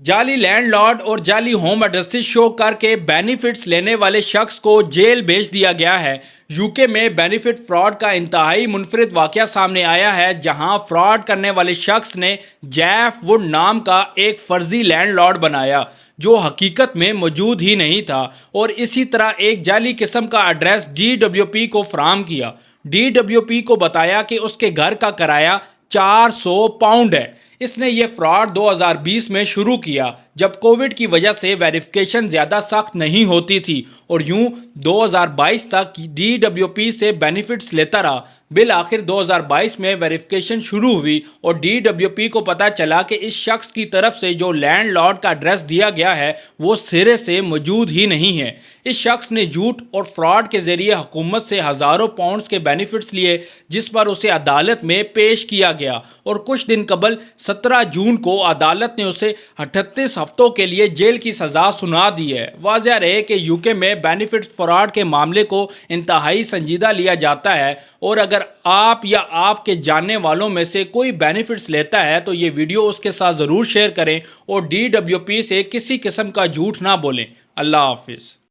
جعلی land lord اور جعلی ہوم ایڈریسز شو کر کے بینیفٹس لینے والے شخص کو جیل بھیج دیا گیا ہے۔ یو کے میں بینیفٹ فراڈ کا انتہائی منفرد واقعہ سامنے آیا ہے، جہاں فراڈ کرنے والے شخص نے جیف ووڈ نام کا ایک فرضی لینڈ لارڈ بنایا جو حقیقت میں موجود ہی نہیں تھا، اور اسی طرح ایک جعلی قسم کا ایڈریس ڈی ڈبلیو پی کو فراہم کیا۔ ڈی ڈبلیو پی کو بتایا کہ اس کے گھر کا کرایہ £400 ہے۔ اس نے یہ فراڈ 2020 میں شروع کیا جب کووڈ کی وجہ سے ویریفیکیشن زیادہ سخت نہیں ہوتی تھی، اور یوں 2022 تک ڈی ڈبلیو پی سے بینیفٹس لیتا رہا۔ بالآخر 2022 میں ویریفیکیشن شروع ہوئی اور ڈی ڈبلیو پی کو پتہ چلا کہ اس شخص کی طرف سے جو لینڈ لارڈ کا ایڈریس دیا گیا ہے وہ سرے سے موجود ہی نہیں ہے۔ اس شخص نے جھوٹ اور فراڈ کے ذریعے حکومت سے ہزاروں پاؤنڈز کے بینیفٹس لیے، جس پر اسے عدالت میں پیش کیا گیا، اور کچھ دن قبل 17 جون کو عدالت نے اسے 38 ہفتوں کے لیے جیل کی سزا سنا دی ہے۔ واضح رہے کہ یو کے میں بینیفٹس فراڈ کے معاملے کو انتہائی سنجیدہ لیا جاتا ہے، اور اگر آپ یا آپ کے جاننے والوں میں سے کوئی بینیفٹس لیتا ہے تو یہ ویڈیو اس کے ساتھ ضرور شیئر کریں، اور ڈی ڈبلیو پی سے کسی قسم کا جھوٹ نہ بولیں۔ اللہ حافظ۔